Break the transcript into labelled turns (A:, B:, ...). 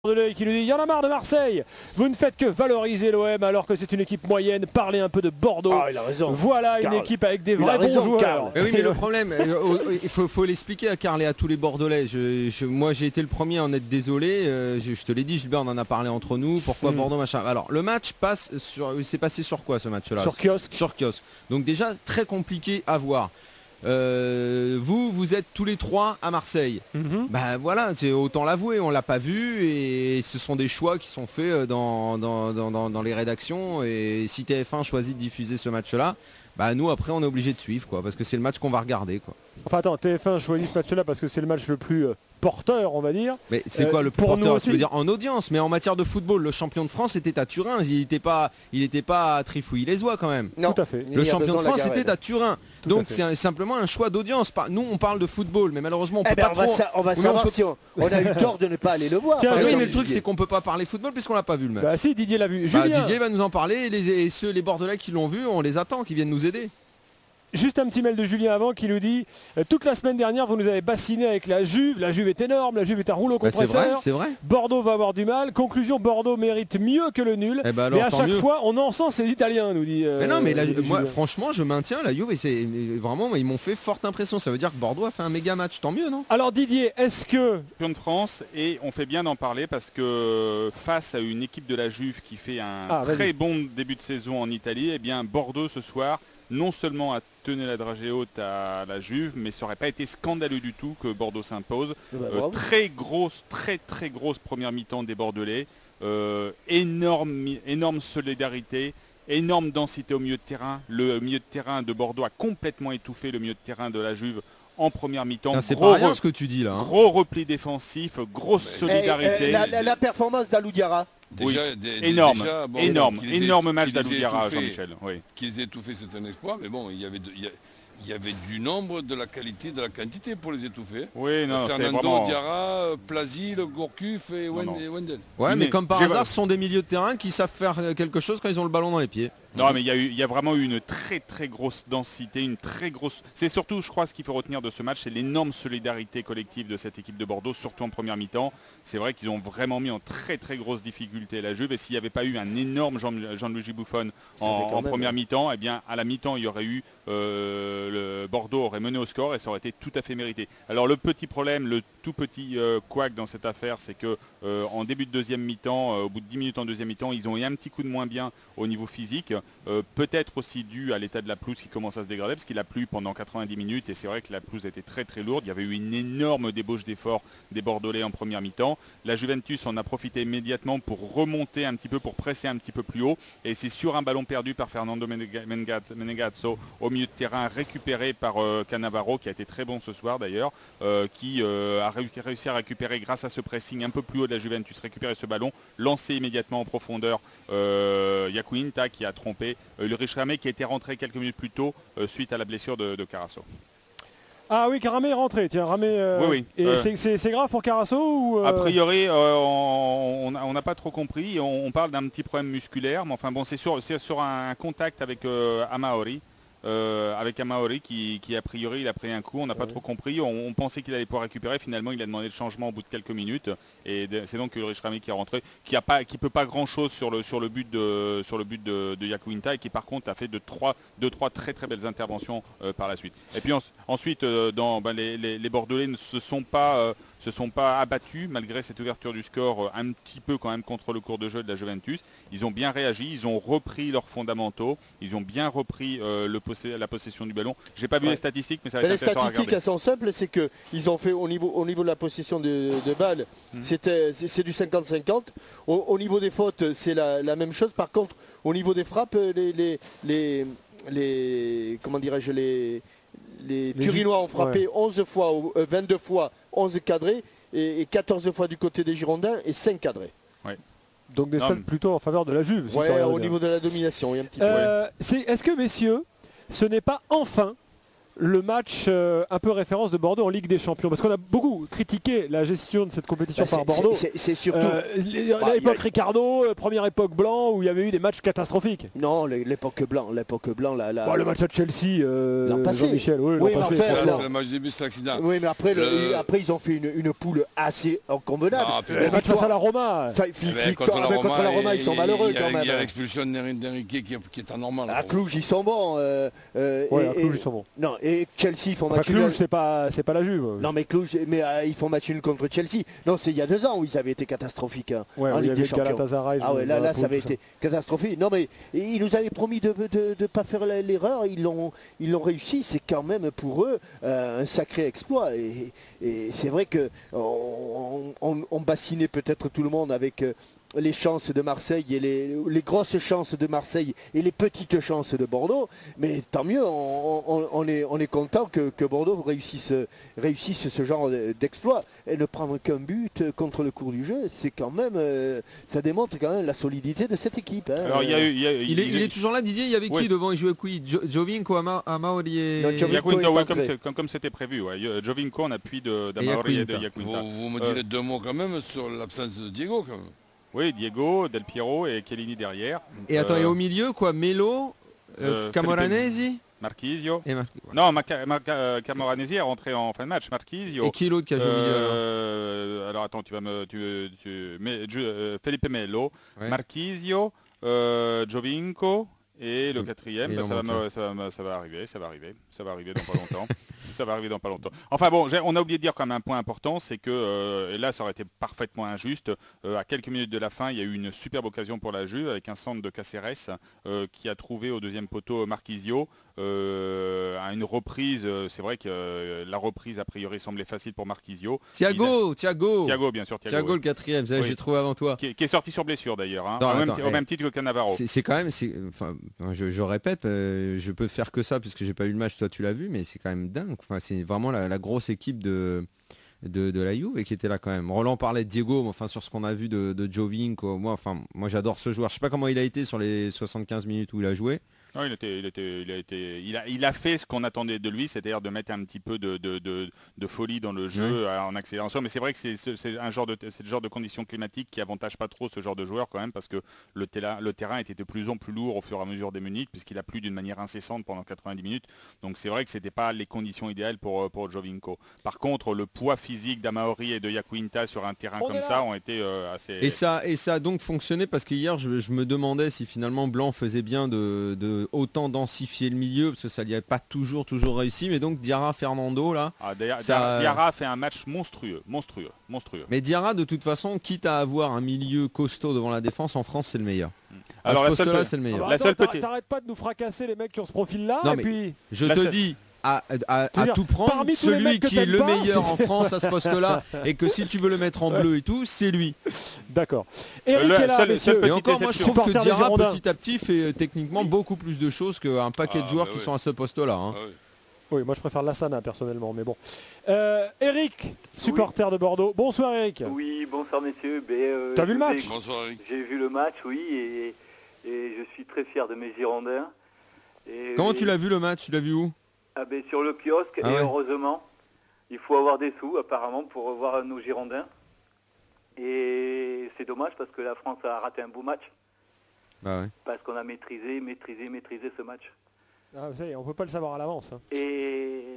A: Bordelais qui nous dit: il y en a marre de Marseille, vous ne faites que valoriser l'OM alors que c'est une équipe moyenne, parlez un peu de Bordeaux.
B: Ah, il a raison.
A: Voilà une équipe avec des vrais bons joueurs.
C: Mais oui, mais le problème, il faut l'expliquer à Karl et à tous les Bordelais. Moi j'ai été le premier à en être désolé, je te l'ai dit Gilbert, on en a parlé entre nous, pourquoi Bordeaux machin. Alors le match s'est passé sur quoi ce match là?
A: Sur kiosque.
C: Sur kiosque. Donc déjà très compliqué à voir. Vous êtes tous les trois à Marseille. Bah voilà, autant l'avouer, on l'a pas vu et ce sont des choix qui sont faits dans les rédactions, et si TF1 choisit de diffuser ce match-là, bah nous après on est obligé de suivre quoi, parce que c'est le match qu'on va regarder quoi.
A: Enfin attends, TF1 choisit ce match-là parce que c'est le match le plus porteur, on va dire.
C: Mais c'est quoi le plus porteur? Tu veux dire en audience, mais en matière de football, le champion de France était à Turin, il n'était pas à Trifouille-les-Oies quand même.
B: Non,
A: tout à fait.
C: Le champion de France était à Turin. Donc c'est simplement un choix d'audience. Nous on parle de football, mais malheureusement on peut pas trop.
B: On va savoir si on a eu tort de ne pas aller le voir.
A: Tiens,
C: Oui, mais le truc c'est qu'on peut pas parler football puisqu'on l'a pas vu le match.
A: Bah si, Didier l'a vu.
C: Didier va nous en parler, et les Bordelais qui l'ont vu, on les attend, qui viennent nous aider.
A: Juste un petit mail de Julien avant qui nous dit: toute la semaine dernière vous nous avez bassiné avec la Juve est énorme, la Juve est un rouleau compresseur,
C: c'est vrai.
A: Bordeaux va avoir du mal, conclusion, Bordeaux mérite mieux que le nul, mais à chaque fois on encense les Italiens, nous dit
C: mais non mais moi franchement je maintiens la Juve, et c'est vraiment, ils m'ont fait forte impression, ça veut dire que Bordeaux a fait un méga match, tant mieux non?
A: Alors Didier, est-ce que
D: champion de France, et on fait bien d'en parler parce que face à une équipe de la Juve qui fait un très bon début de saison en Italie, eh bien Bordeaux ce soir non seulement a tenu la dragée haute à la Juve, mais ça n'aurait pas été scandaleux du tout que Bordeaux s'impose. Très très grosse première mi-temps des Bordelais, énorme solidarité, énorme densité au milieu de terrain. Le milieu de terrain de Bordeaux a complètement étouffé le milieu de terrain de la Juve en première mi-temps.
C: C'est pas rien ce que tu dis là.
D: Gros repli défensif, grosse solidarité.
B: La performance d'Alou Diarra.
D: Énorme match d'Alou Diarra, Jean-Michel. Oui.
E: Qu'ils aient étouffé, c'est un exploit, mais bon, il y avait du nombre, de la qualité, de la quantité pour les étouffer.
D: Oui, non,
E: Fernando,
D: vraiment...
E: Diarra, Plasil, Gourcuff et Wendel.
C: Ouais, mais comme par hasard, ce sont des milieux de terrain qui savent faire quelque chose quand ils ont le ballon dans les pieds.
D: Non, mais il y a vraiment eu une très grosse densité, une très grosse... C'est surtout, je crois, ce qu'il faut retenir de ce match, c'est l'énorme solidarité collective de cette équipe de Bordeaux, surtout en première mi-temps. C'est vrai qu'ils ont vraiment mis en très grosse difficulté la Juve, et s'il n'y avait pas eu un énorme Gianluigi Buffon en première mi-temps, eh bien, à la mi-temps, il y aurait eu... le Bordeaux aurait mené au score et ça aurait été tout à fait mérité. Alors le petit problème, le tout petit couac dans cette affaire, c'est que en début de deuxième mi-temps, au bout de 10 minutes en deuxième mi-temps, ils ont eu un petit coup de moins bien au niveau physique, peut-être aussi dû à l'état de la pelouse qui commence à se dégrader parce qu'il a plu pendant 90 minutes et c'est vrai que la pelouse était très lourde. Il y avait eu une énorme débauche d'efforts des Bordelais en première mi-temps. La Juventus en a profité immédiatement pour remonter un petit peu, pour presser un petit peu plus haut, et c'est sur un ballon perdu par Fernando Menegazzo au milieu de terrain, récupéré par Cannavaro, qui a été très bon ce soir d'ailleurs, qui a réussi à récupérer grâce à ce pressing un peu plus haut de la Juventus, récupérer ce ballon, lancer immédiatement en profondeur Yacuinta qui a trompé Ulrich Ramé qui était rentré quelques minutes plus tôt suite à la blessure de Carasso.
A: Ah oui, Ramé est rentré, tiens, Ramé...
D: Oui.
A: Et c'est grave pour Carasso ou
D: A priori, on n'a pas trop compris, on parle d'un petit problème musculaire, mais enfin bon, c'est sur un contact avec Amaori. Qui a priori il a pris un coup, on n'a pas trop compris, on pensait qu'il allait pouvoir récupérer, finalement il a demandé le changement au bout de quelques minutes et c'est donc Ulrich Ramé qui est rentré, qui peut pas grand chose sur le but de Yacuinta, et qui par contre a fait deux trois très belles interventions par la suite. Et puis ensuite les Bordelais ne se sont pas abattus malgré cette ouverture du score un petit peu quand même contre le cours de jeu de la Juventus. Ils ont bien réagi, ils ont repris leurs fondamentaux, ils ont bien repris la possession du ballon. J'ai pas vu les statistiques, mais ça va être intéressant à regarder.
B: Les statistiques elles sont simples, c'est que ils ont fait au niveau de la possession de balle, c'est du 50-50. Au niveau des fautes, c'est la même chose. Par contre, au niveau des frappes, les Turinois ont frappé 11 fois, 22 fois, 11 cadrés, et 14 fois du côté des Girondins et 5 cadrés.
D: Ouais.
A: Donc des stats plutôt en faveur de la Juve.
B: Au niveau de la domination, il y a un petit peu.
A: Est-ce que, messieurs, ce n'est pas enfin le match un peu référence de Bordeaux en Ligue des Champions? Parce qu'on a beaucoup critiqué la gestion de cette compétition par Bordeaux.
B: C'est surtout...
A: l'époque Ricardo, première époque Blanc, où il y avait eu des matchs catastrophiques.
B: Non, l'époque Blanc,
A: le match à Chelsea,
B: l'an passé.
A: Jean-Michel,
B: Oui,
A: passé,
E: c'est le match début, c'est l'accident.
B: Oui, mais après, après ils ont fait une poule assez convenable.
A: Le match face à la Roma.
E: Contre la
B: Roma, ils sont malheureux quand même.
E: Il y a l'expulsion d'Enrique qui est anormale.
B: À Cluj, ils sont bons.
A: À Cluj, ils sont bons.
B: Non, et Chelsea, ils font match nul.
A: Cluj, c'est pas la Juve.
B: Non, mais Cluj, ils font match nul contre Chelsea. Non, c'est il y a 2 ans où ils avaient été catastrophiques en Ligue des Champions. Ah ouais, là, ça avait été catastrophique. Non, mais ils nous avaient promis de ne pas faire l'erreur. Ils l'ont réussi. C'est quand même pour eux un sacré exploit. Et c'est vrai que on bassinait peut-être tout le monde avec les chances de Marseille et les grosses chances de Marseille et les petites chances de Bordeaux, mais tant mieux, on est content que Bordeaux réussisse ce genre d'exploit. Et ne prendre qu'un but contre le cours du jeu, c'est quand même, ça démontre quand même la solidité de cette équipe. Hein.
C: Alors, il est toujours là, Didier. Il y avait qui devant? Il jouait qui? Jovinko, Amauri et...
D: Comme c'était prévu. Jovinko en appui d'Amauri et de Yacuinta.
E: Vous me direz 2 mots quand même sur l'absence de Diego quand même.
D: Oui, Diego, Del Piero et Chiellini derrière.
C: Et attends, et au milieu, quoi? Melo, Camoranesi,
D: Marchisio. Non, Camoranesi est rentré en fin de match. Marchisio.
C: Et qui l'autre qui a joué au milieu
D: alors attends, Felipe Melo, ouais. Marchisio, Jovinko. Et le 4e, ça va arriver dans pas longtemps. Enfin bon, on a oublié de dire quand même un point important, c'est que et là ça aurait été parfaitement injuste. À quelques minutes de la fin, il y a eu une superbe occasion pour la Juve avec un centre de Caceres qui a trouvé au 2e poteau Marchisio. À une reprise, c'est vrai que la reprise a priori semblait facile pour Marchisio.
C: Thiago,
D: bien sûr.
C: Thiago le 4e, j'ai trouvé avant toi.
D: Qui est sorti sur blessure d'ailleurs, hein, au même titre que Cannavaro.
C: C'est quand même, je répète, je peux faire que ça puisque j'ai pas eu le match, toi tu l'as vu, mais c'est quand même dingue. Enfin, c'est vraiment la grosse équipe de la Juve et qui était là quand même. Roland parlait de Diego, enfin sur ce qu'on a vu de Jovinko, moi j'adore ce joueur. Je sais pas comment il a été sur les 75 minutes où il a joué.
D: Non, il a fait ce qu'on attendait de lui, c'est-à-dire de mettre un petit peu de folie dans le jeu en accélération. Mais c'est vrai que c'est le genre de conditions climatiques qui avantage pas trop ce genre de joueur quand même, parce que le terrain était de plus en plus lourd au fur et à mesure des minutes, puisqu'il a plu d'une manière incessante pendant 90 minutes. Donc c'est vrai que c'était pas les conditions idéales pour Jovinko. Par contre, le poids physique d'Amauri et de Yacuinta sur un terrain comme ça ont été assez...
C: Et ça a donc fonctionné, parce que hier je me demandais si finalement Blanc faisait bien de autant densifier le milieu, parce que ça n'y a pas toujours réussi, mais donc Diarra, Fernando là...
D: Diarra a fait un match monstrueux.
C: Mais Diarra, de toute façon, quitte à avoir un milieu costaud devant la défense, en France c'est le meilleur.
D: Alors
C: à ce poste-là c'est le meilleur.
A: T'arrêtes pas de nous fracasser les mecs qui ont ce profil là,
C: non,
A: et puis...
C: Je te dis... À tout prendre, celui qui est le meilleur en France à ce poste-là, et que si tu veux le mettre en bleu et tout, c'est lui.
A: D'accord. Eric est là, messieurs.
C: Et encore, moi je trouve que Diarra petit à petit fait techniquement beaucoup plus de choses qu'un paquet de joueurs qui sont à ce poste-là. Hein.
A: Oui, moi je préfère Lassana personnellement, mais bon. Eric, supporter de Bordeaux. Bonsoir Eric.
F: Oui, bonsoir messieurs.
A: T'as vu le match?
E: Bonsoir Eric.
F: J'ai vu le match, oui, et je suis très fier de mes Girondins.
C: Comment tu l'as vu le match? Tu l'as vu où?
F: Sur le kiosque, et heureusement, il faut avoir des sous apparemment pour voir nos Girondins. Et c'est dommage parce que la France a raté un beau match. Parce qu'on a maîtrisé ce match.
A: Ah, vous savez, on peut pas le savoir à l'avance. Hein.
F: Et